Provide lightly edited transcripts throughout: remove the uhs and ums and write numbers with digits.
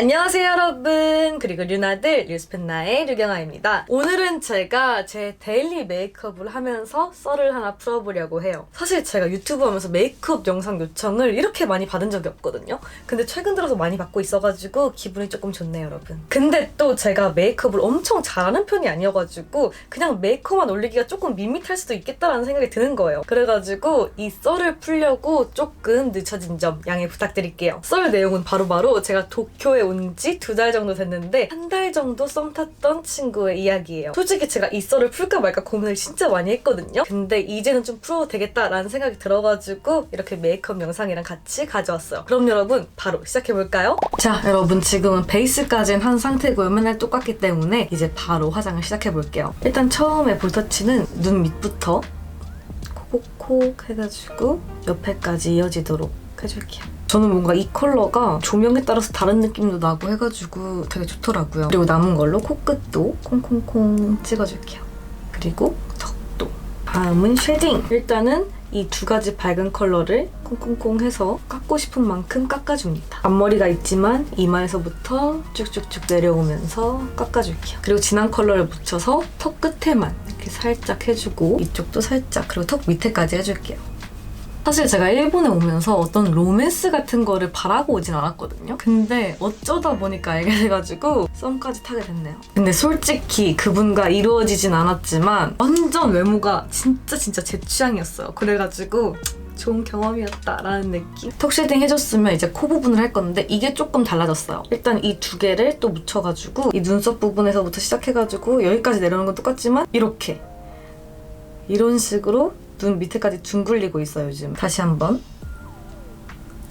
안녕하세요 여러분, 그리고 류나들 류스펜나의 류경아입니다. 오늘은 제가 제 데일리 메이크업을 하면서 썰을 하나 풀어보려고 해요. 사실 제가 유튜브 하면서 메이크업 영상 요청을 이렇게 많이 받은 적이 없거든요. 근데 최근 들어서 많이 받고 있어가지고 기분이 조금 좋네요 여러분. 근데 또 제가 메이크업을 엄청 잘하는 편이 아니어가지고 그냥 메이크업만 올리기가 조금 밋밋할 수도 있겠다라는 생각이 드는 거예요. 그래가지고 이 썰을 풀려고 조금 늦춰진 점 양해 부탁드릴게요. 썰 내용은 바로바로 제가 도쿄에 온 지 2달 정도 됐는데 한 달 정도 썸 탔던 친구의 이야기예요. 솔직히 제가 이 썰을 풀까 말까 고민을 진짜 많이 했거든요. 근데 이제는 좀 풀어도 되겠다라는 생각이 들어가지고 이렇게 메이크업 영상이랑 같이 가져왔어요. 그럼 여러분 바로 시작해볼까요? 자 여러분, 지금은 베이스까지는 한 상태고요. 맨날 똑같기 때문에 이제 바로 화장을 시작해볼게요. 일단 처음에 볼터치는 눈 밑부터 콕콕콕 해가지고 옆에까지 이어지도록 해줄게요. 저는 뭔가 이 컬러가 조명에 따라서 다른 느낌도 나고 해가지고 되게 좋더라고요. 그리고 남은 걸로 코끝도 콩콩콩 찍어줄게요. 그리고 턱도. 다음은 쉐딩! 일단은 이 두 가지 밝은 컬러를 콩콩콩 해서 깎고 싶은 만큼 깎아줍니다. 앞머리가 있지만 이마에서부터 쭉쭉쭉 내려오면서 깎아줄게요. 그리고 진한 컬러를 묻혀서 턱 끝에만 이렇게 살짝 해주고 이쪽도 살짝, 그리고 턱 밑에까지 해줄게요. 사실 제가 일본에 오면서 어떤 로맨스 같은 거를 바라고 오진 않았거든요. 근데 어쩌다 보니까 알게 돼가지고 썸까지 타게 됐네요. 근데 솔직히 그분과 이루어지진 않았지만 완전 외모가 진짜 제 취향이었어요. 그래가지고 좋은 경험이었다라는 느낌? 턱 쉐딩 해줬으면 이제 코 부분을 할 건데 이게 조금 달라졌어요. 일단 이 두 개를 또 묻혀가지고 이 눈썹 부분에서부터 시작해가지고 여기까지 내려오는 건 똑같지만 이렇게 이런 식으로 눈 밑에까지 둥글리고 있어요 요즘. 다시 한번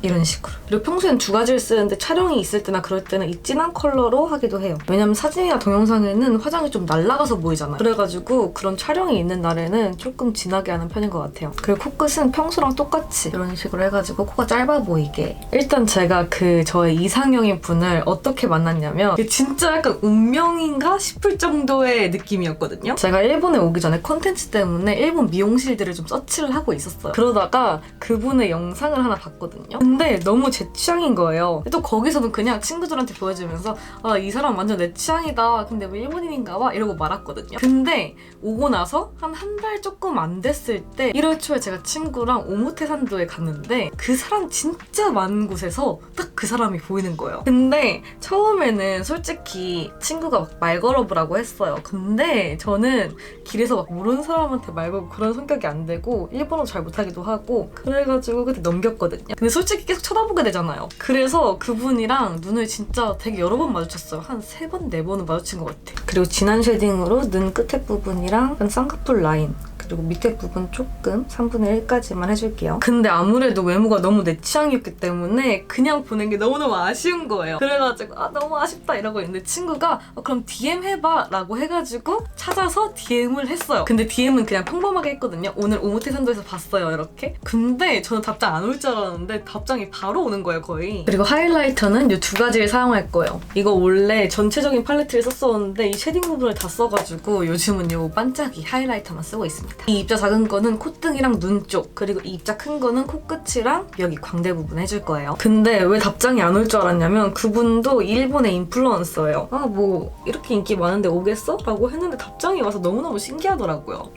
이런 식으로. 그리고 평소엔 두 가지를 쓰는데 촬영이 있을 때나 그럴 때는 이 진한 컬러로 하기도 해요. 왜냐면 사진이나 동영상에는 화장이 좀 날아가서 보이잖아요. 그래가지고 그런 촬영이 있는 날에는 조금 진하게 하는 편인 것 같아요. 그리고 코끝은 평소랑 똑같이 이런 식으로 해가지고 코가 짧아 보이게. 일단 제가 저의 이상형인 분을 어떻게 만났냐면 진짜 약간 운명인가 싶을 정도의 느낌이었거든요. 제가 일본에 오기 전에 콘텐츠 때문에 일본 미용실들을 좀 서치를 하고 있었어요. 그러다가 그분의 영상을 하나 봤거든요. 근데 너무 제 취향인 거예요. 또 거기서는 그냥 친구들한테 보여주면서 아, 이 사람 완전 내 취향이다. 근데 왜 일본인인가 봐? 이러고 말았거든요. 근데 오고 나서 한 달 조금 안 됐을 때 1월 초에 제가 친구랑 오모테산도에 갔는데 그 사람 진짜 많은 곳에서 딱 그 사람이 보이는 거예요. 근데 처음에는 솔직히 친구가 막 말 걸어보라고 했어요. 근데 저는 길에서 막 모르는 사람한테 말 걸고 그런 성격이 안 되고 일본어 잘 못하기도 하고 그래가지고 그때 넘겼거든요. 근데 솔직히 계속 쳐다보게 되잖아요. 그래서 그분이랑 눈을 진짜 되게 여러 번 마주쳤어요. 한 3번, 4번은 마주친 것 같아요. 그리고 진한 쉐딩으로 눈 끝에 부분이랑 쌍꺼풀 라인, 그리고 밑에 부분 조금 3분의 1까지만 해줄게요. 근데 아무래도 외모가 너무 내 취향이었기 때문에 그냥 보낸 게 너무너무 아쉬운 거예요. 그래가지고 아 너무 아쉽다 이러고 있는데 친구가 그럼 DM 해봐 라고 해가지고 찾아서 DM을 했어요. 근데 DM은 그냥 평범하게 했거든요. 오늘 오모테산도에서 봤어요 이렇게. 근데 저는 답장 안 올 줄 알았는데 답장이 바로 오는 거예요 거의. 그리고 하이라이터는 이 두 가지를 사용할 거예요. 이거 원래 전체적인 팔레트를 썼었는데 이 쉐딩 부분을 다 써가지고 요즘은 이 반짝이 하이라이터만 쓰고 있습니다. 이 입자 작은 거는 콧등이랑 눈 쪽, 그리고 이 입자 큰 거는 코끝이랑 여기 광대 부분 해줄 거예요. 근데 왜 답장이 안 올 줄 알았냐면 그분도 일본의 인플루언서예요. 아 뭐 이렇게 인기 많은데 오겠어? 라고 했는데 답장이 와서 너무너무 신기하더라고요.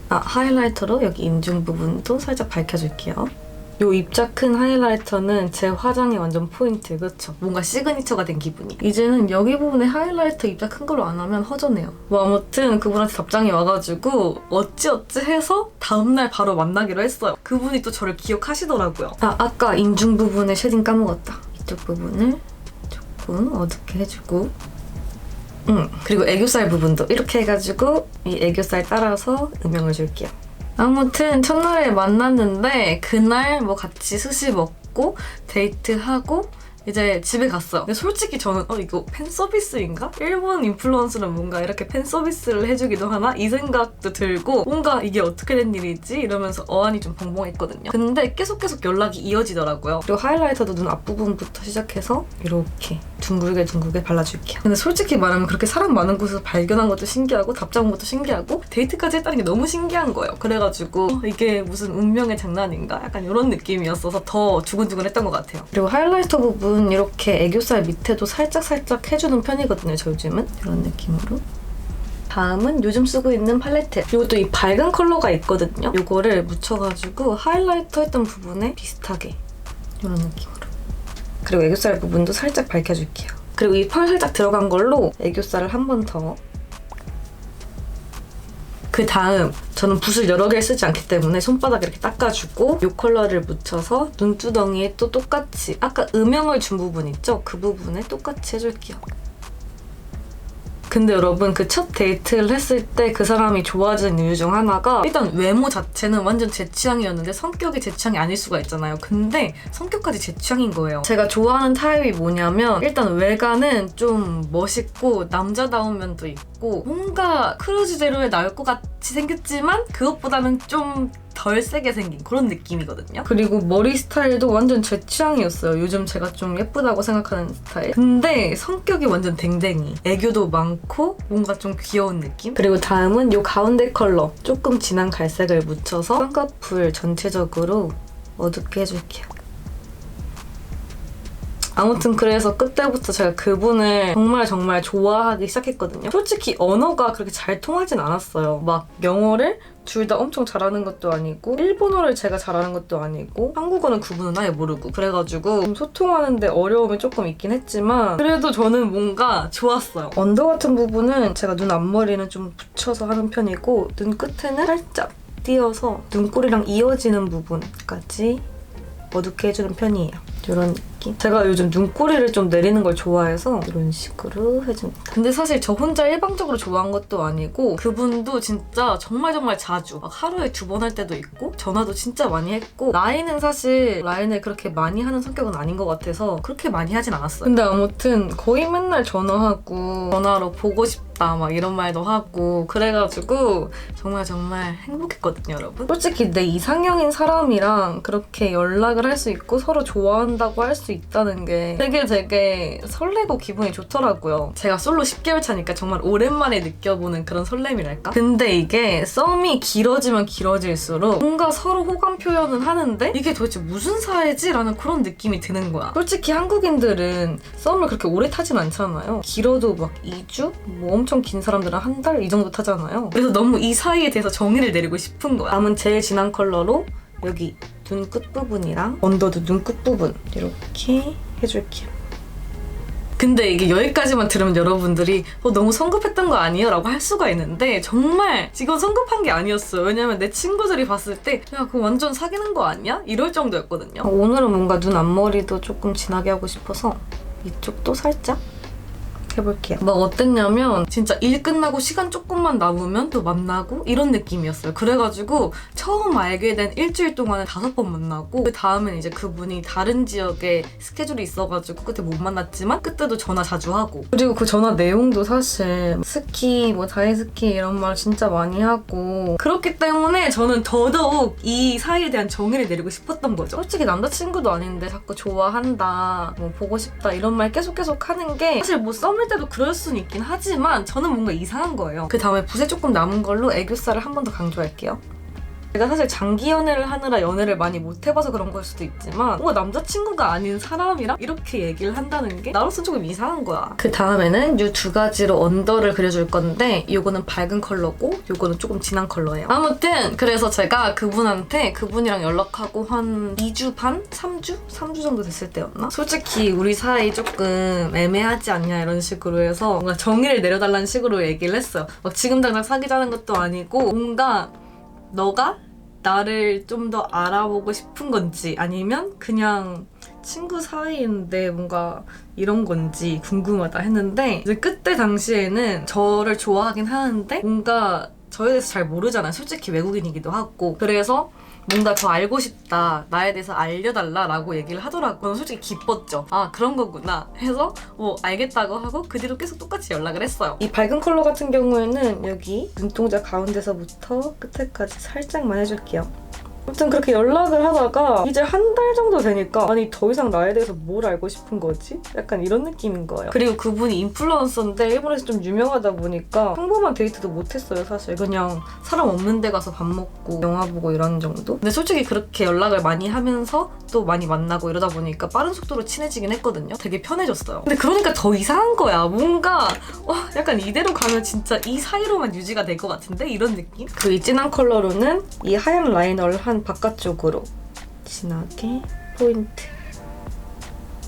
하이라이터로 여기 인중 부분도 살짝 밝혀줄게요. 요 입자 큰 하이라이터는 제 화장의 완전 포인트, 그렇죠? 뭔가 시그니처가 된 기분이에요. 이제는 여기 부분에 하이라이터 입자 큰 걸로 안 하면 허전해요. 뭐 아무튼 그분한테 답장이 와가지고 어찌어찌 해서 다음날 바로 만나기로 했어요. 그분이 또 저를 기억하시더라고요. 아까 인중 부분에 쉐딩 까먹었다. 이쪽 부분을 조금 어둡게 해주고 그리고 애교살 부분도 이렇게 해가지고 이 애교살 따라서 음영을 줄게요. 아무튼 첫날에 만났는데 그날 뭐 같이 스시 먹고 데이트하고 이제 집에 갔어요. 근데 솔직히 저는 이거 팬 서비스인가? 일본 인플루언서는 뭔가 이렇게 팬 서비스를 해주기도 하나? 이 생각도 들고 뭔가 이게 어떻게 된 일이지? 이러면서 어안이 좀 벙벙했거든요. 근데 계속 연락이 이어지더라고요. 그리고 하이라이터도 눈 앞부분부터 시작해서 이렇게 둥글게 발라줄게요. 근데 솔직히 말하면 그렇게 사람 많은 곳에서 발견한 것도 신기하고 답장 온 것도 신기하고 데이트까지 했다는 게 너무 신기한 거예요. 그래가지고 이게 무슨 운명의 장난인가? 약간 이런 느낌이었어서 더 두근두근했던 것 같아요. 그리고 하이라이터 부분 눈 이렇게 애교살 밑에도 살짝살짝 해주는 편이거든요, 저 요즘은. 이런 느낌으로. 다음은 요즘 쓰고 있는 팔레트. 이것도 이 밝은 컬러가 있거든요. 이거를 묻혀가지고 하이라이터 했던 부분에 비슷하게 이런 느낌으로. 그리고 애교살 부분도 살짝 밝혀줄게요. 그리고 이 펄 살짝 들어간 걸로 애교살을 한 번 더. 그 다음 저는 붓을 여러 개를 쓰지 않기 때문에 손바닥에 이렇게 닦아주고 이 컬러를 묻혀서 눈두덩이에 또 똑같이 아까 음영을 준 부분 있죠? 그 부분에 똑같이 해줄게요. 근데 여러분 그 첫 데이트를 했을 때 그 사람이 좋아지는 이유 중 하나가 일단 외모 자체는 완전 제 취향이었는데 성격이 제 취향이 아닐 수가 있잖아요. 근데 성격까지 제 취향인 거예요. 제가 좋아하는 타입이 뭐냐면 일단 외관은 좀 멋있고 남자다운 면도 있고 뭔가 크루즈 제로에 나올 것 같이 생겼지만 그것보다는 좀 덜 세게 생긴 그런 느낌이거든요. 그리고 머리 스타일도 완전 제 취향이었어요. 요즘 제가 좀 예쁘다고 생각하는 스타일. 근데 성격이 완전 댕댕이. 애교도 많고 뭔가 좀 귀여운 느낌? 그리고 다음은 이 가운데 컬러 조금 진한 갈색을 묻혀서 쌍꺼풀 전체적으로 어둡게 해줄게요. 아무튼 그래서 그때부터 제가 그분을 정말 좋아하기 시작했거든요. 솔직히 언어가 그렇게 잘 통하진 않았어요. 막 영어를 둘 다 엄청 잘하는 것도 아니고 일본어를 제가 잘하는 것도 아니고 한국어는 그분은 아예 모르고 그래가지고 좀 소통하는데 어려움이 조금 있긴 했지만 그래도 저는 뭔가 좋았어요. 언더 같은 부분은 제가 눈 앞머리는 좀 붙여서 하는 편이고 눈 끝에는 살짝 띄어서 눈꼬리랑 이어지는 부분까지 어둡게 해주는 편이에요. 이런 느낌. 제가 요즘 눈꼬리를 좀 내리는 걸 좋아해서 이런 식으로 해줍니다. 근데 사실 저 혼자 일방적으로 좋아한 것도 아니고 그분도 진짜 정말 자주 막 하루에 2번 할 때도 있고 전화도 진짜 많이 했고 라인은 사실 라인을 그렇게 많이 하는 성격은 아닌 것 같아서 그렇게 많이 하진 않았어요. 근데 아무튼 거의 맨날 전화하고 전화로 보고 싶다 막 이런 말도 하고 그래가지고 정말 행복했거든요, 여러분. 솔직히 내 이상형인 사람이랑 그렇게 연락을 할 수 있고 서로 좋아한다고 할 수 있다는 게 되게 설레고 기분이 좋더라고요. 제가 솔로 10개월 차니까 정말 오랜만에 느껴보는 그런 설렘이랄까? 근데 이게 썸이 길어지면 길어질수록 뭔가 서로 호감 표현은 하는데 이게 도대체 무슨 사이지? 라는 그런 느낌이 드는 거야. 솔직히 한국인들은 썸을 그렇게 오래 타진 않잖아요. 길어도 막 2주? 뭐 엄청 긴 사람들은 한 달 이 정도 타잖아요. 그래서 너무 이 사이에 대해서 정의를 내리고 싶은 거야. 다음은 제일 진한 컬러로 여기 눈 끝부분이랑 언더도 눈 끝부분 이렇게 해줄게요. 근데 이게 여기까지만 들으면 여러분들이 너무 성급했던 거 아니에요? 라고 할 수가 있는데 정말 지금 성급한 게 아니었어요. 왜냐면 내 친구들이 봤을 때 야 그거 완전 사귀는 거 아니야? 이럴 정도였거든요. 오늘은 뭔가 눈 앞머리도 조금 진하게 하고 싶어서 이쪽도 살짝 해볼게요. 막 어땠냐면 진짜 일 끝나고 시간 조금만 남으면 또 만나고 이런 느낌이었어요. 그래가지고 처음 알게 된 일주일 동안에 5번 만나고 그 다음엔 이제 그분이 다른 지역에 스케줄이 있어가지고 그때 못 만났지만 그때도 전화 자주 하고 그리고 그 전화 내용도 사실 스키 뭐 다이스키 이런 말 진짜 많이 하고 그렇기 때문에 저는 더더욱 이 사이에 대한 정의를 내리고 싶었던 거죠. 솔직히 남자친구도 아닌데 자꾸 좋아한다 뭐 보고 싶다 이런 말 계속 하는 게 사실 뭐 썸을 때도 그럴 수는 있긴 하지만 저는 뭔가 이상한 거예요. 그 다음에 붓에 조금 남은 걸로 애교살을 한 번 더 강조할게요. 제가 사실 장기 연애를 하느라 연애를 많이 못 해봐서 그런 걸 수도 있지만 뭔가 남자친구가 아닌 사람이랑 이렇게 얘기를 한다는 게 나로서는 조금 이상한 거야. 그 다음에는 이 2가지로 언더를 그려줄 건데 이거는 밝은 컬러고 이거는 조금 진한 컬러예요. 아무튼 그래서 제가 그분이랑 연락하고 한 2주 반? 3주? 3주 정도 됐을 때였나? 솔직히 우리 사이 조금 애매하지 않냐 이런 식으로 해서 뭔가 정의를 내려달라는 식으로 얘기를 했어요. 막 지금 당장 사귀자는 것도 아니고 뭔가 너가 나를 좀 더 알아보고 싶은 건지 아니면 그냥 친구 사이인데 뭔가 이런 건지 궁금하다 했는데 이제 그때 당시에는 저를 좋아하긴 하는데 뭔가 저에 대해서 잘 모르잖아요. 솔직히 외국인이기도 하고 그래서 뭔가 더 알고 싶다 나에 대해서 알려달라 라고 얘기를 하더라고요. 저는 솔직히 기뻤죠. 아 그런 거구나 해서 뭐 알겠다고 하고 그 뒤로 계속 똑같이 연락을 했어요. 이 밝은 컬러 같은 경우에는 여기 눈동자 가운데서부터 끝에까지 살짝만 해줄게요. 아무튼 그렇게 연락을 하다가 이제 한 달 정도 되니까 아니 더 이상 나에 대해서 뭘 알고 싶은 거지? 약간 이런 느낌인 거예요. 그리고 그분이 인플루언서인데 일본에서 좀 유명하다 보니까 평범한 데이트도 못했어요. 사실 그냥 사람 없는 데 가서 밥 먹고 영화 보고 이런 정도? 근데 솔직히 그렇게 연락을 많이 하면서 또 많이 만나고 이러다 보니까 빠른 속도로 친해지긴 했거든요. 되게 편해졌어요. 근데 그러니까 더 이상한 거야. 뭔가 약간 이대로 가면 진짜 이 사이로만 유지가 될 것 같은데? 이런 느낌? 그리고 이 진한 컬러로는 이 하얀 라이너를 한 바깥쪽으로 진하게 포인트.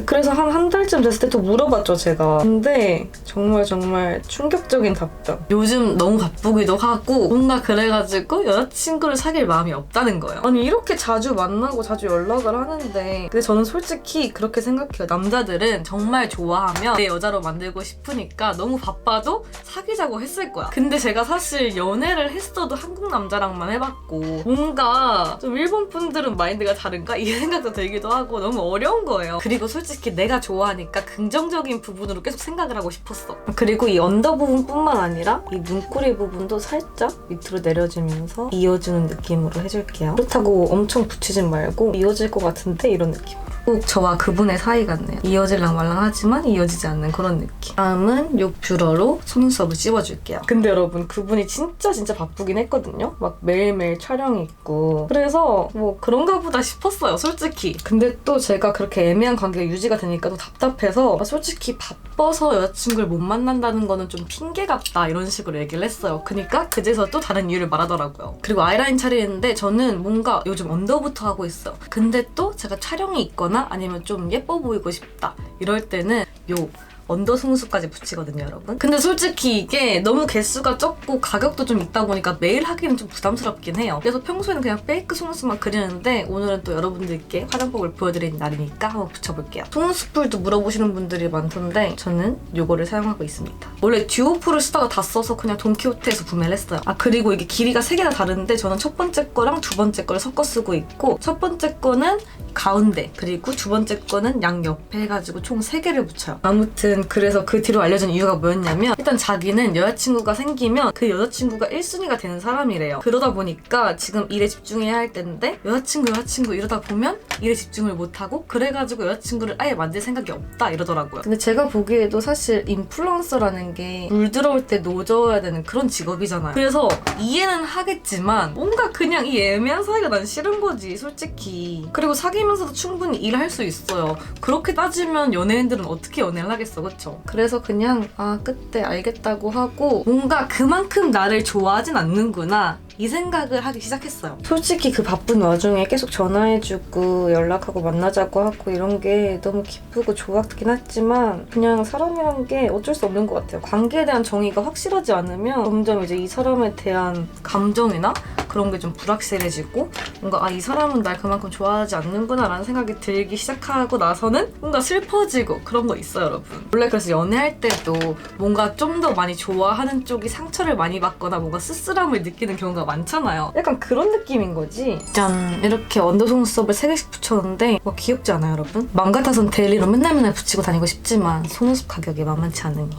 그래서 한 달쯤 됐을 때 또 물어봤죠, 제가. 근데 정말 충격적인 답변. 요즘 너무 바쁘기도 하고 뭔가 그래가지고 여자친구를 사귈 마음이 없다는 거예요. 아니 이렇게 자주 만나고 자주 연락을 하는데 근데 저는 솔직히 그렇게 생각해요. 남자들은 정말 좋아하면 내 여자로 만들고 싶으니까 너무 바빠도 사귀자고 했을 거야. 근데 제가 사실 연애를 했어도 한국 남자랑만 해봤고 뭔가 좀 일본 분들은 마인드가 다른가? 이 생각도 들기도 하고 너무 어려운 거예요. 그리고 솔직히 내가 좋아하니까 긍정적인 부분으로 계속 생각을 하고 싶었어. 그리고 이 언더 부분뿐만 아니라 이 눈꼬리 부분도 살짝 밑으로 내려지면서 이어주는 느낌으로 해줄게요. 그렇다고 엄청 붙이진 말고 이어질 것 같은데 이런 느낌. 꼭 저와 그분의 사이 같네요. 이어질랑 말랑하지만 이어지지 않는 그런 느낌. 다음은 요 뷰러로 속눈썹을 찝어줄게요. 근데 여러분 그분이 진짜 바쁘긴 했거든요. 막 매일매일 촬영이 있고 그래서 뭐 그런가 보다 싶었어요, 솔직히. 근데 또 제가 그렇게 애매한 관계가 유지가 되니까 또 답답해서 솔직히 바빠서 여자친구를 못 만난다는 거는 좀 핑계 같다 이런 식으로 얘기를 했어요. 그러니까 그제서 또 다른 이유를 말하더라고요. 그리고 아이라인 차리는데 저는 뭔가 요즘 언더부터 하고 있어요. 근데 또 제가 촬영이 있거나 아니면 좀 예뻐 보이고 싶다 이럴 때는 요 언더 속눈썹까지 붙이거든요, 여러분. 근데 솔직히 이게 너무 개수가 적고 가격도 좀 있다 보니까 매일 하기는 좀 부담스럽긴 해요. 그래서 평소에는 그냥 페이크 속눈썹만 그리는데 오늘은 또 여러분들께 화장법을 보여드리는 날이니까 한번 붙여볼게요. 속눈썹풀도 물어보시는 분들이 많던데 저는 요거를 사용하고 있습니다. 원래 듀오풀을 쓰다가 다 써서 그냥 돈키호테에서 구매를 했어요. 그리고 이게 길이가 3개나 다른데 저는 첫 번째 거랑 두 번째 거를 섞어 쓰고 있고 첫 번째 거는 가운데 그리고 두 번째 거는 양옆에 해가지고 총 3개를 붙여요. 아무튼 그래서 그 뒤로 알려준 이유가 뭐였냐면 일단 자기는 여자친구가 생기면 그 여자친구가 1순위가 되는 사람이래요. 그러다 보니까 지금 일에 집중해야 할 때인데 여자친구 이러다 보면 일에 집중을 못하고 그래가지고 여자친구를 아예 만들 생각이 없다 이러더라고요. 근데 제가 보기에도 사실 인플루언서라는 게 물 들어올 때 노져야 되는 그런 직업이잖아요. 그래서 이해는 하겠지만 뭔가 그냥 이 애매한 사이가 난 싫은 거지, 솔직히. 그리고 사귀면서도 충분히 일할 수 있어요. 그렇게 따지면 연예인들은 어떻게 연애를 하겠어, 그쵸? 그래서 그냥 그때 알겠다고 하고 뭔가 그만큼 나를 좋아하진 않는구나 이 생각을 하기 시작했어요. 솔직히 그 바쁜 와중에 계속 전화해주고 연락하고 만나자고 하고 이런 게 너무 기쁘고 좋았긴 했지만 그냥 사람이란 게 어쩔 수 없는 것 같아요. 관계에 대한 정의가 확실하지 않으면 점점 이제 이 사람에 대한 감정이나 그런 게 좀 불확실해지고 뭔가 이 사람은 날 그만큼 좋아하지 않는구나 라는 생각이 들기 시작하고 나서는 뭔가 슬퍼지고 그런 거 있어요, 여러분. 원래 그래서 연애할 때도 뭔가 좀 더 많이 좋아하는 쪽이 상처를 많이 받거나 뭔가 쓸쓸함을 느끼는 경우가 많잖아요. 약간 그런 느낌인 거지. 짠! 이렇게 언더 속눈썹을 3개씩 붙였는데 귀엽지 않아요, 여러분? 맘 같아선 데일리로 맨날 붙이고 다니고 싶지만 속눈썹 가격이 만만치 않으니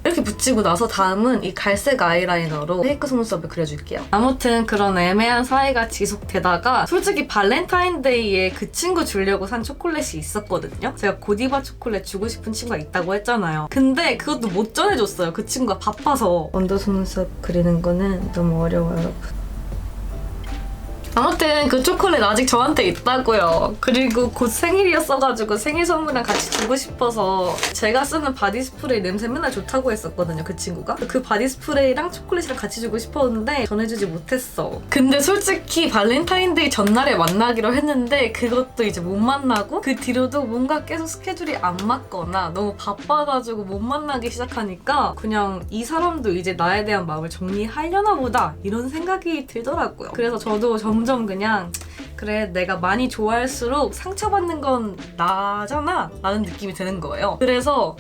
이렇게 붙이고 나서 다음은 이 갈색 아이라이너로 페이크 속눈썹을 그려줄게요. 아무튼 그런 애매한 사이가 지속되다가 솔직히 발렌타인데이에 그 친구 주려고 산 초콜릿이 있었거든요. 제가 고디바 초콜릿 주고 싶은 친구가 있다고 했잖아요. 근데 그것도 못 전해줬어요. 그 친구가 바빠서. 언더 속눈썹 그리는 거는 너무 어려워요, 여러분. 아무튼 그 초콜릿 아직 저한테 있다고요. 그리고 곧 생일이었어가지고 생일 선물이랑 같이 주고 싶어서 제가 쓰는 바디 스프레이 냄새 맨날 좋다고 했었거든요, 그 친구가. 그 바디 스프레이랑 초콜릿이랑 같이 주고 싶었는데 전해주지 못했어. 근데 솔직히 발렌타인데이 전날에 만나기로 했는데 그것도 이제 못 만나고 그 뒤로도 뭔가 계속 스케줄이 안 맞거나 너무 바빠가지고 못 만나기 시작하니까 그냥 이 사람도 이제 나에 대한 마음을 정리하려나 보다 이런 생각이 들더라고요. 그래서 저도 점점 그냥 그래 내가 많이 좋아할수록 상처받는 건 나잖아 라는 느낌이 드는 거예요. 그래서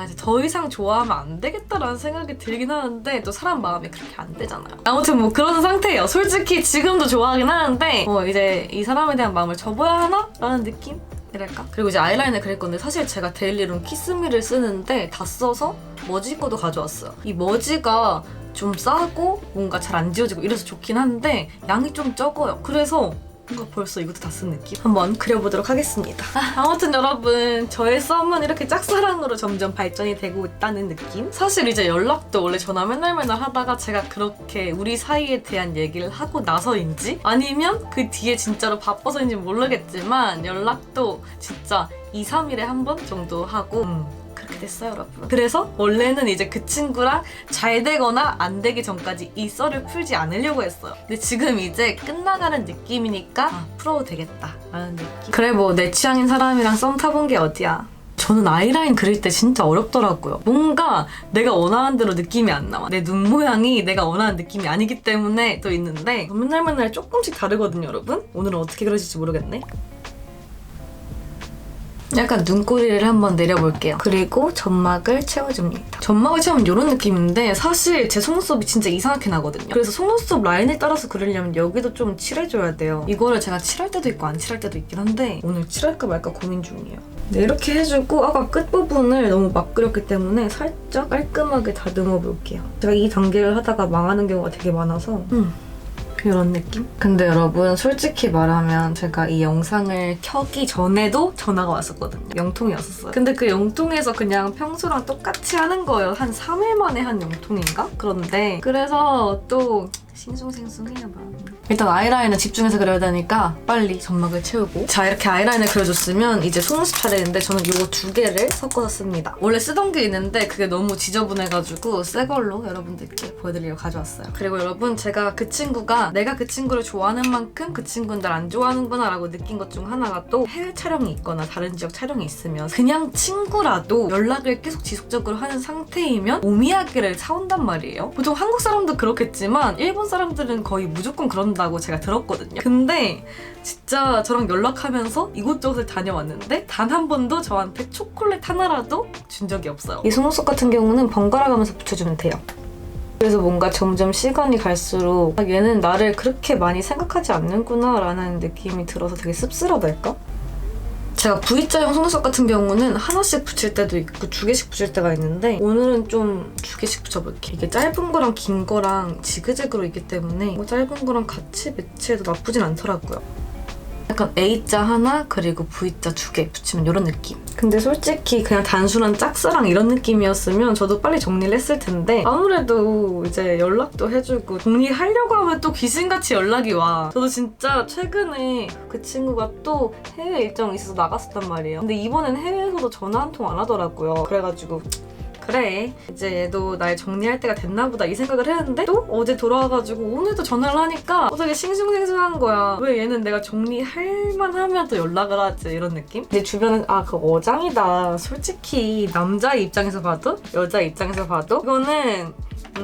이제 더 이상 좋아하면 안 되겠다라는 생각이 들긴 하는데 또 사람 마음이 그렇게 안 되잖아요. 아무튼 뭐 그런 상태예요. 솔직히 지금도 좋아하긴 하는데 이제 이 사람에 대한 마음을 접어야 하나? 라는 느낌? 이랄까? 그리고 이제 아이라인을 그릴 건데 사실 제가 데일리룸 키스미를 쓰는데 다 써서 머지 거도 가져왔어요. 이 머지가 좀 싸고 뭔가 잘 안 지워지고 이래서 좋긴 한데 양이 좀 적어요. 그래서 뭔가 벌써 이것도 다 쓴 느낌? 한번 그려보도록 하겠습니다. 아무튼 여러분, 저의 썸은 이렇게 짝사랑으로 점점 발전이 되고 있다는 느낌? 사실 이제 연락도 원래 전화 맨날 하다가 제가 그렇게 우리 사이에 대한 얘기를 하고 나서인지 아니면 그 뒤에 진짜로 바빠서인지 모르겠지만 연락도 진짜 2, 3일에 한 번 정도 하고 그렇게 됐어요, 여러분. 그래서 원래는 이제 그 친구랑 잘 되거나 안 되기 전까지 이 썰을 풀지 않으려고 했어요. 근데 지금 이제 끝나가는 느낌이니까 풀어도 되겠다 라는 느낌. 그래 뭐 내 취향인 사람이랑 썸 타본 게 어디야. 저는 아이라인 그릴 때 진짜 어렵더라고요. 뭔가 내가 원하는 대로 느낌이 안 나와. 내 눈 모양이 내가 원하는 느낌이 아니기 때문에 또 있는데 맨날 조금씩 다르거든요, 여러분. 오늘은 어떻게 그려질지 모르겠네. 약간 눈꼬리를 한번 내려볼게요. 그리고 점막을 채워줍니다. 점막을 채우면 이런 느낌인데 사실 제 속눈썹이 진짜 이상하게 나거든요. 그래서 속눈썹 라인을 따라서 그리려면 여기도 좀 칠해줘야 돼요. 이거를 제가 칠할 때도 있고 안 칠할 때도 있긴 한데 오늘 칠할까 말까 고민 중이에요. 네, 이렇게 해주고 아까 끝부분을 너무 막 그렸기 때문에 살짝 깔끔하게 다듬어 볼게요. 제가 이 단계를 하다가 망하는 경우가 되게 많아서 이런 느낌? 근데 여러분 솔직히 말하면 제가 이 영상을 켜기 전에도 전화가 왔었거든요. 영통이었었어요. 근데 그 영통에서 그냥 평소랑 똑같이 하는 거예요. 한 3일 만에 한 영통인가? 그런데 그래서 또 싱숭생숭해요, 마음이. 일단 아이라인을 집중해서 그려야 되니까 빨리 점막을 채우고. 자, 이렇게 아이라인을 그려줬으면 이제 속눈썹 차례인데 저는 이거 2개를 섞어서 씁니다. 원래 쓰던 게 있는데 그게 너무 지저분해가지고 새 걸로 여러분들께 보여드리려고 가져왔어요. 그리고 여러분 제가 그 친구가 내가 그 친구를 좋아하는 만큼 그 친구는 날 안 좋아하는구나 라고 느낀 것 중 하나가 또 해외 촬영이 있거나 다른 지역 촬영이 있으면 그냥 친구라도 연락을 계속 지속적으로 하는 상태이면 오미야게를 사온단 말이에요. 보통 한국 사람도 그렇겠지만 일본 사람들은 거의 무조건 그런다고 제가 들었거든요. 근데 진짜 저랑 연락하면서 이곳저곳을 다녀왔는데 단 한 번도 저한테 초콜릿 하나라도 준 적이 없어요. 이 속눈썹 같은 경우는 번갈아 가면서 붙여주면 돼요. 그래서 뭔가 점점 시간이 갈수록 얘는 나를 그렇게 많이 생각하지 않는구나 라는 느낌이 들어서 되게 씁쓸하달까? 제가 V자형 속눈썹 같은 경우는 하나씩 붙일 때도 있고 2개씩 붙일 때가 있는데 오늘은 좀 2개씩 붙여볼게요. 이게 짧은 거랑 긴 거랑 지그재그로 있기 때문에 짧은 거랑 같이 매치해도 나쁘진 않더라고요. 약간 A자 하나 그리고 V자 2개 붙이면 이런 느낌. 근데 솔직히 그냥 단순한 짝사랑 이런 느낌이었으면 저도 빨리 정리를 했을 텐데 아무래도 이제 연락도 해주고 정리하려고 하면 또 귀신같이 연락이 와. 저도 진짜 최근에 그 친구가 또 해외 일정이 있어서 나갔었단 말이에요. 근데 이번엔 해외에서도 전화 한 통 안 하더라고요. 그래가지고 그래 이제 얘도 날 정리할 때가 됐나 보다 이 생각을 했는데 또 어제 돌아와가지고 오늘도 전화를 하니까 되게 싱숭생숭한 거야. 왜 얘는 내가 정리할 만하면 또 연락을 하지 이런 느낌? 내 주변은 그거 어장이다. 솔직히 남자의 입장에서 봐도 여자의 입장에서 봐도 이거는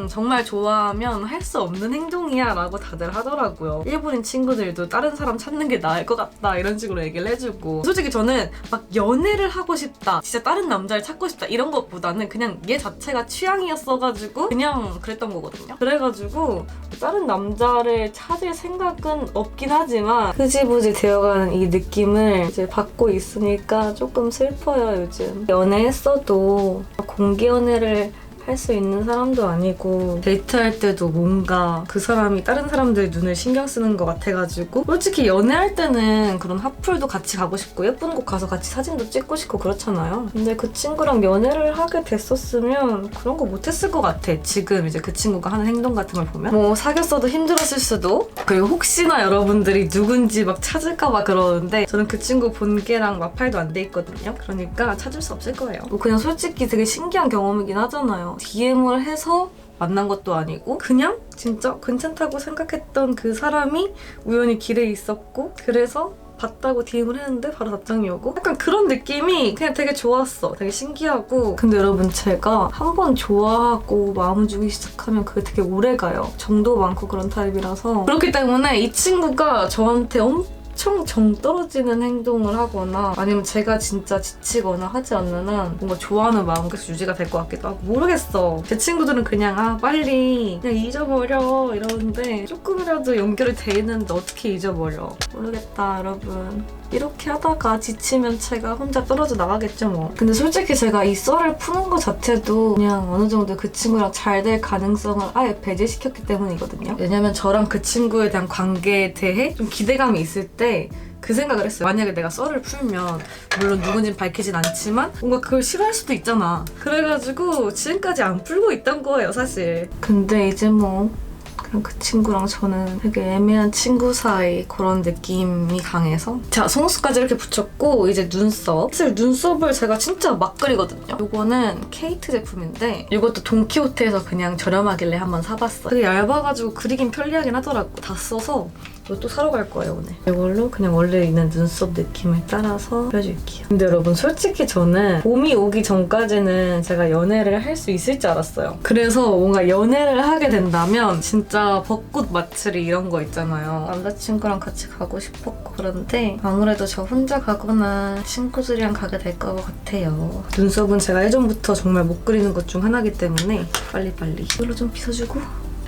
정말 좋아하면 할 수 없는 행동이야 라고 다들 하더라고요. 일본인 친구들도 다른 사람 찾는 게 나을 것 같다 이런 식으로 얘기를 해주고 솔직히 저는 막 연애를 하고 싶다 진짜 다른 남자를 찾고 싶다 이런 것보다는 그냥 얘 자체가 취향이었어가지고 그냥 그랬던 거거든요. 그래가지고 다른 남자를 찾을 생각은 없긴 하지만 흐지부지 되어가는 이 느낌을 이제 받고 있으니까 조금 슬퍼요. 요즘 연애했어도 공개 연애를 할 수 있는 사람도 아니고 데이트할 때도 뭔가 그 사람이 다른 사람들 눈을 신경 쓰는 것 같아가지고 솔직히 연애할 때는 그런 핫플도 같이 가고 싶고 예쁜 곳 가서 같이 사진도 찍고 싶고 그렇잖아요. 근데 그 친구랑 연애를 하게 됐었으면 그런 거 못했을 것 같아. 지금 이제 그 친구가 하는 행동 같은 걸 보면 뭐 사귀었어도 힘들었을 수도. 그리고 혹시나 여러분들이 누군지 막 찾을까 봐 그러는데 저는 그 친구 본계랑 마팔도 안 돼 있거든요. 그러니까 찾을 수 없을 거예요. 뭐 그냥 솔직히 되게 신기한 경험이긴 하잖아요. DM을 해서 만난 것도 아니고 그냥 진짜 괜찮다고 생각했던 그 사람이 우연히 길에 있었고 그래서 봤다고 DM을 했는데 바로 답장이 오고 약간 그런 느낌이 그냥 되게 좋았어. 되게 신기하고 근데 여러분 제가 한번 좋아하고 마음 주기 시작하면 그게 되게 오래가요. 정도 많고 그런 타입이라서 그렇기 때문에 이 친구가 저한테 엄청 정 떨어지는 행동을 하거나 아니면 제가 진짜 지치거나 하지 않는 한 뭔가 좋아하는 마음 계속 유지가 될 것 같기도 하고 모르겠어. 제 친구들은 그냥 빨리 그냥 잊어버려 이러는데 조금이라도 연결이 돼 있는데 어떻게 잊어버려. 모르겠다 여러분. 이렇게 하다가 지치면 제가 혼자 떨어져 나가겠죠 뭐. 근데 솔직히 제가 이 썰을 푸는 것 자체도 그냥 어느 정도 그 친구랑 잘 될 가능성을 아예 배제시켰기 때문이거든요. 왜냐면 저랑 그 친구에 대한 관계에 대해 좀 기대감이 있을 때 그 생각을 했어요. 만약에 내가 썰을 풀면 물론 누군지는 밝히진 않지만 뭔가 그걸 싫어할 수도 있잖아. 그래가지고 지금까지 안 풀고 있던 거예요 사실. 근데 이제 뭐 그냥 그 친구랑 저는 되게 애매한 친구 사이 그런 느낌이 강해서 자, 속눈썹까지 이렇게 붙였고 이제 눈썹. 사실 눈썹을 제가 진짜 막 그리거든요. 이거는 케이트 제품인데 이것도 돈키호테에서 그냥 저렴하길래 한번 사봤어요. 되게 얇아가지고 그리긴 편리하긴 하더라고. 다 써서 이것도 사러 갈 거예요 오늘. 이걸로 그냥 원래 있는 눈썹 느낌을 따라서 그려줄게요. 근데 여러분 솔직히 저는 봄이 오기 전까지는 제가 연애를 할 수 있을 줄 알았어요. 그래서 뭔가 연애를 하게 된다면 진짜 벚꽃 마츠리 이런 거 있잖아요. 남자친구랑 같이 가고 싶었고 그런데 아무래도 저 혼자 가거나 친구들이랑 가게 될 것 같아요. 눈썹은 제가 예전부터 정말 못 그리는 것 중 하나이기 때문에 빨리빨리 이걸로 좀 빗어주고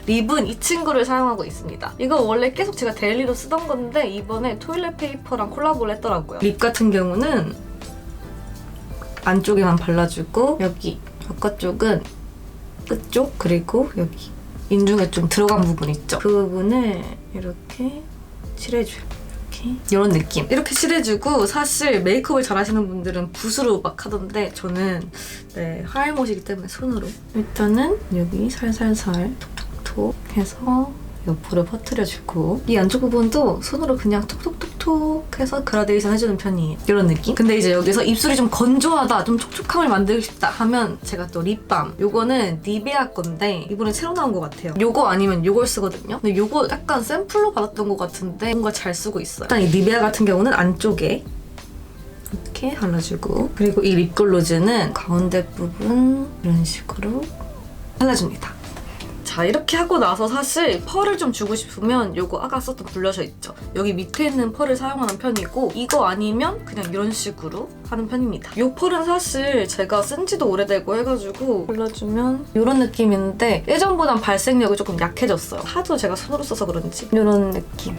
립은 이 친구를 사용하고 있습니다. 이거 원래 계속 제가 데일리로 쓰던 건데 이번에 토일렛 페이퍼랑 콜라보를 했더라고요. 립 같은 경우는 안쪽에만 발라주고 여기 바깥쪽은 끝쪽 그리고 여기 인중에 좀 들어간 부분 있죠? 그 부분을 이렇게 칠해줘요. 이런 느낌. 이렇게 칠해주고 사실 메이크업을 잘하시는 분들은 붓으로 막 하던데 저는 하알못이기 때문에 손으로 일단은 여기 살살살 톡톡톡 해서 옆으로 퍼뜨려주고 이 안쪽 부분도 손으로 그냥 톡톡톡톡 해서 그라데이션 해주는 편이에요. 이런 느낌? 근데 이제 여기서 입술이 좀 건조하다, 좀 촉촉함을 만들고 싶다 하면 제가 또 립밤. 요거는 니베아 건데 이번에 새로 나온 것 같아요. 요거 아니면 요걸 쓰거든요. 근데 요거 약간 샘플로 받았던 것 같은데 뭔가 잘 쓰고 있어요. 일단 이 니베아 같은 경우는 안쪽에 이렇게 발라주고 그리고 이 립글로즈는 가운데 부분 이런 식으로 발라줍니다. 자, 이렇게 하고 나서 사실 펄을 좀 주고 싶으면 요거 아까 썼던 블러셔 있죠? 여기 밑에 있는 펄을 사용하는 편이고 이거 아니면 그냥 이런 식으로 하는 편입니다. 이 펄은 사실 제가 쓴 지도 오래되고 해가지고 발라주면 이런 느낌인데 예전보단 발색력이 조금 약해졌어요. 하도 제가 손으로 써서 그런지 이런 느낌.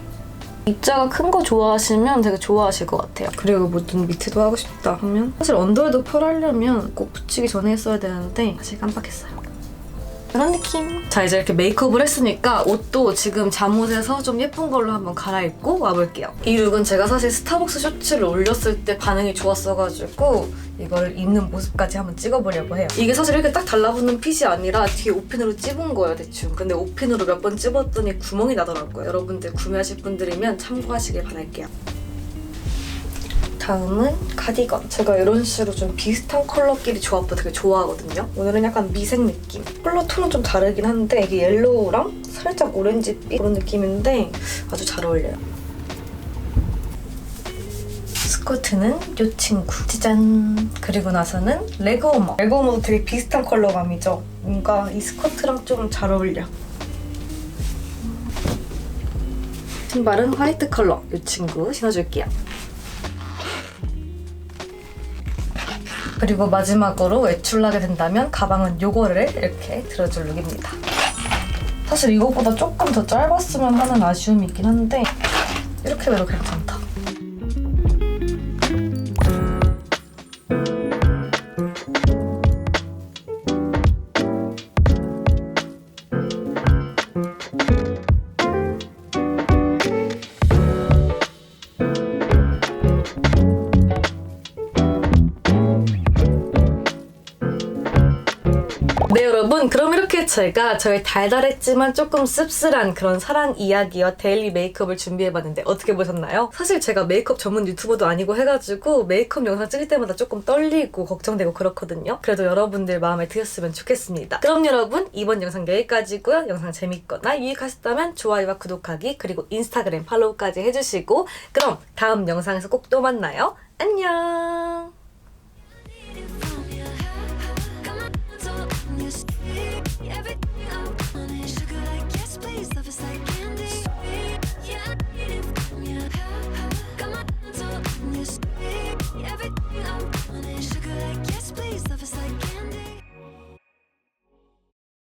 입자가 큰 거 좋아하시면 되게 좋아하실 것 같아요. 그리고 뭐 눈 밑에도 하고 싶다 하면 사실 언더에도 펄 하려면 꼭 붙이기 전에 했어야 되는데 사실 깜빡했어요. 이런 느낌. 자, 이제 이렇게 메이크업을 했으니까 옷도 지금 잠옷에서 좀 예쁜 걸로 한번 갈아입고 와볼게요. 이 룩은 제가 사실 스타벅스 쇼츠를 올렸을 때 반응이 좋았어가지고 이걸 입는 모습까지 한번 찍어보려고 해요. 이게 사실 이렇게 딱 달라붙는 핏이 아니라 뒤에 옷핀으로 찝은 거예요, 대충. 근데 옷핀으로 몇 번 찝었더니 구멍이 나더라고요. 여러분들 구매하실 분들이면 참고하시길 바랄게요. 다음은 카디건. 제가 이런 식으로 좀 비슷한 컬러끼리 조합도 되게 좋아하거든요. 오늘은 약간 미색 느낌. 컬러 톤은 좀 다르긴 한데 이게 옐로우랑 살짝 오렌지빛 그런 느낌인데 아주 잘 어울려요. 스커트는 이 친구. 짜잔! 그리고 나서는 레그워머. 레그워머도 되게 비슷한 컬러감이죠. 뭔가 이 스커트랑 좀 잘 어울려. 신발은 화이트 컬러. 이 친구 신어줄게요. 그리고 마지막으로 외출하게 된다면 가방은 요거를 이렇게 들어줄 룩입니다. 사실 이거보다 조금 더 짧았으면 하는 아쉬움이 있긴 한데 이렇게 해도 괜찮다. 네, 여러분, 그럼 이렇게 제가 저의 달달했지만 조금 씁쓸한 그런 사랑 이야기와 데일리 메이크업을 준비해봤는데 어떻게 보셨나요? 사실 제가 메이크업 전문 유튜버도 아니고 해가지고 메이크업 영상 찍을 때마다 조금 떨리고 걱정되고 그렇거든요. 그래도 여러분들 마음에 드셨으면 좋겠습니다. 그럼 여러분, 이번 영상 여기까지고요. 영상 재밌거나 유익하셨다면 좋아요와 구독하기 그리고 인스타그램 팔로우까지 해주시고 그럼 다음 영상에서 꼭 또 만나요. 안녕!